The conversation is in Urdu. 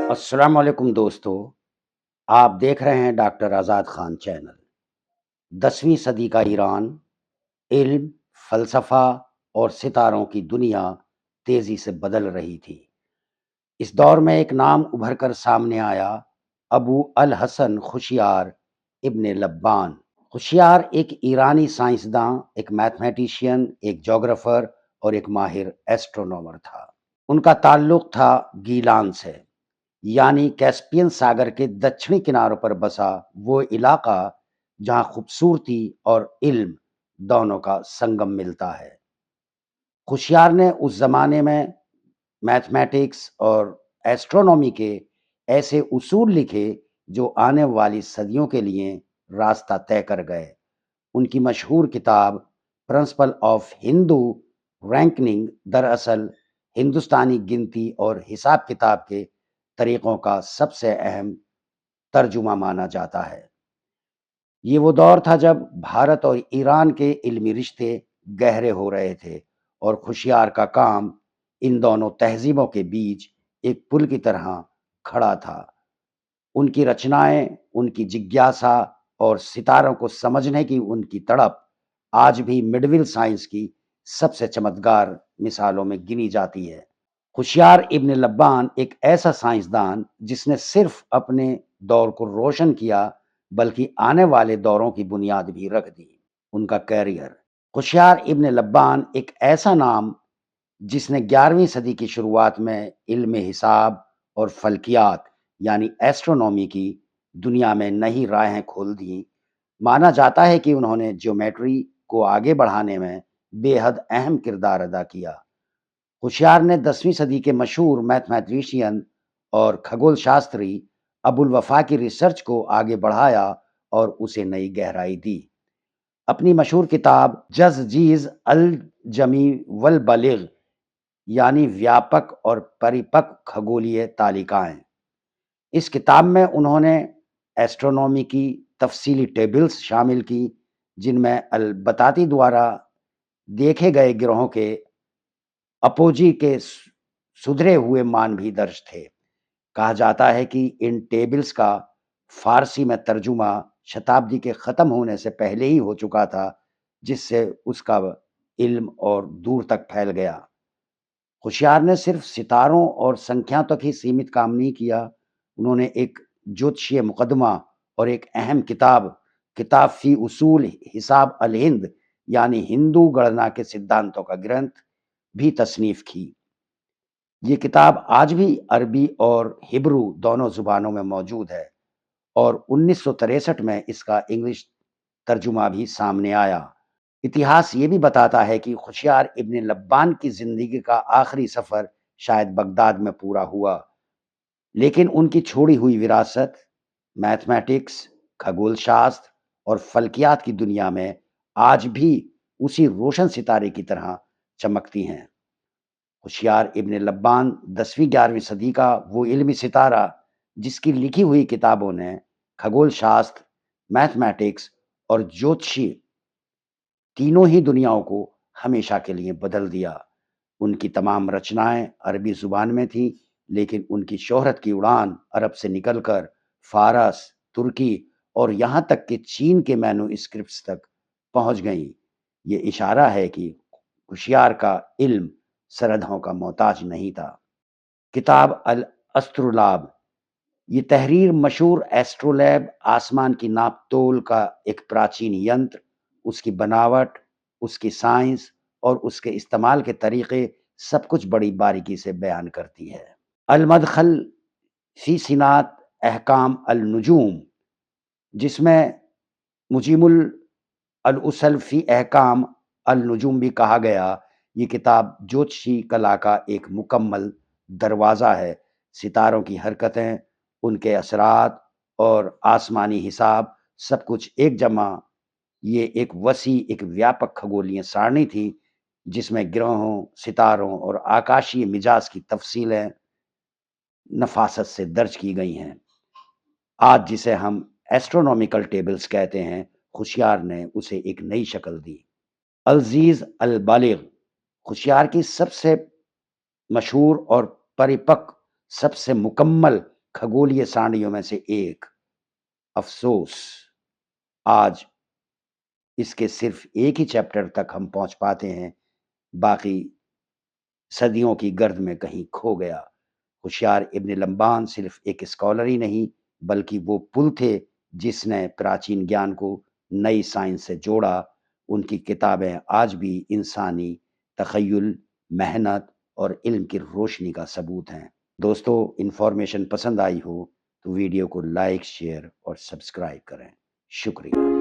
السلام علیکم دوستو، آپ دیکھ رہے ہیں ڈاکٹر آزاد خان چینل۔ 10ویں صدی کا ایران، علم، فلسفہ اور ستاروں کی دنیا تیزی سے بدل رہی تھی۔ اس دور میں ایک نام ابھر کر سامنے آیا، ابو الحسن خوشیار ابن لبان۔ خوشیار ایک ایرانی سائنسداں، ایک میتھمیٹیشین، ایک جغرافر اور ایک ماہر ایسٹرونومر تھا۔ ان کا تعلق تھا گیلان سے، یعنی کیسپین ساگر کے دچھنی کناروں پر بسا وہ علاقہ جہاں خوبصورتی اور علم دونوں کا سنگم ملتا ہے۔ خوشیار نے اس زمانے میں میتھمیٹکس اور ایسٹرونومی کے ایسے اصول لکھے جو آنے والی صدیوں کے لیے راستہ طے کر گئے۔ ان کی مشہور کتاب پرنسپل آف ہندو رینکنگ دراصل ہندوستانی گنتی اور حساب کتاب کے طریقوں کا سب سے اہم ترجمہ مانا جاتا ہے۔ یہ وہ دور تھا جب بھارت اور ایران کے علمی رشتے گہرے ہو رہے تھے، اور خوشیار کا کام ان دونوں تہذیبوں کے بیچ ایک پل کی طرح کھڑا تھا۔ ان کی رچنائیں، ان کی جگیاسا اور ستاروں کو سمجھنے کی ان کی تڑپ آج بھی مڈول سائنس کی سب سے چمتکار مثالوں میں گنی جاتی ہے۔ خوشیار ابن لبان ایک ایسا سائنسدان جس نے صرف اپنے دور کو روشن کیا بلکہ آنے والے دوروں کی بنیاد بھی رکھ دی۔ ان کا کیریئر: خوشیار ابن لبان ایک ایسا نام جس نے 11ویں صدی کی شروعات میں علم حساب اور فلکیات یعنی ایسٹرونومی کی دنیا میں نئی راہیں کھول دیں۔ مانا جاتا ہے کہ انہوں نے جیومیٹری کو آگے بڑھانے میں بے حد اہم کردار ادا کیا۔ خوشیار نے 10ویں صدی کے مشہور میتھمیٹیشین اور کھگول شاستری ابو الوفا کی ریسرچ کو آگے بڑھایا اور اسے نئی گہرائی دی۔ اپنی مشہور کتاب جزجیز الجمی والبلیغ یعنی ویاپک اور پریپک کھگولیہ تالیکائیں، اس کتاب میں انہوں نے ایسٹرونومی کی تفصیلی ٹیبلز شامل کی جن میں البطاطی دوارا دیکھے گئے گروہوں کے اپوجی کے سدھرے ہوئے مان بھی درج تھے۔ کہا جاتا ہے کہ ان ٹیبلز کا فارسی میں ترجمہ شتابدی کے ختم ہونے سے پہلے ہی ہو چکا تھا، جس سے اس کا علم اور دور تک پھیل گیا۔ خوشیار نے صرف ستاروں اور سنکھیا تک ہی سیمت کام نہیں کیا، انہوں نے ایک جوتشیہ مقدمہ اور ایک اہم کتاب فی اصول حساب الہند یعنی ہندو گڑنا کے سدھانتوں کا گرنتھ بھی تصنیف کی۔ یہ کتاب آج بھی عربی اور ہبرو دونوں زبانوں میں موجود ہے، اور 1963 میں اس کا انگلش ترجمہ بھی سامنے آیا۔ اتہاس یہ بھی بتاتا ہے کہ خوشیار ابن لبان کی زندگی کا آخری سفر شاید بغداد میں پورا ہوا، لیکن ان کی چھوڑی ہوئی وراثت میتھمیٹکس، کھگول شاستر اور فلکیات کی دنیا میں آج بھی اسی روشن ستارے کی طرح چمکتی ہیں۔ خوشیار ابن لبان 10ویں 11ویں صدی کا وہ علمی ستارہ جس کی لکھی ہوئی کتابوں نے کھگول شاستر، میتھمیٹکس اور جوتشی تینوں ہی دنیاؤں کو ہمیشہ کے لیے بدل دیا۔ ان کی تمام رچنائیں عربی زبان میں تھیں، لیکن ان کی شہرت کی اڑان عرب سے نکل کر فارس، ترکی اور یہاں تک کہ چین کے مینو اسکرپٹس تک پہنچ گئیں۔ یہ اشارہ ہے کہ خوشیار کا علم سرحدوں کا محتاج نہیں تھا۔ کتاب الاسٹرولاب، یہ تحریر مشہور ایسٹرولیب آسمان کی ناپ تول کا ایک پراچین ینتر، اس کی بناوٹ، اس کی سائنس اور اس کے استعمال کے طریقے سب کچھ بڑی باریکی سے بیان کرتی ہے۔ المدخل فی صناعت احکام النجوم، جس میں مجیم الاصل فی احکام النجوم بھی کہا گیا، یہ کتاب جوتشی کلا کا ایک مکمل دروازہ ہے۔ ستاروں کی حرکتیں، ان کے اثرات اور آسمانی حساب سب کچھ ایک جمع، یہ ایک وسیع، ایک ویاپک کھگولیہ سارنی تھی جس میں گروہوں، ستاروں اور آکاشی مجاز کی تفصیلیں نفاست سے درج کی گئی ہیں۔ آج جسے ہم ایسٹرونومیکل ٹیبلز کہتے ہیں، خوشیار نے اسے ایک نئی شکل دی۔ الزیز البالغ، خوشیار کی سب سے مشہور اور پریپک، سب سے مکمل کھگولیہ سانڈیوں میں سے ایک۔ افسوس آج اس کے صرف ایک ہی چیپٹر تک ہم پہنچ پاتے ہیں، باقی صدیوں کی گرد میں کہیں کھو گیا۔ ہوشیار ابن لمبان صرف ایک اسکالر ہی نہیں بلکہ وہ پل تھے جس نے پراچین گیان کو نئی سائنس سے جوڑا۔ ان کی کتابیں آج بھی انسانی تخیل، محنت اور علم کی روشنی کا ثبوت ہیں۔ دوستو، انفارمیشن پسند آئی ہو تو ویڈیو کو لائک، شیئر اور سبسکرائب کریں۔ شکریہ۔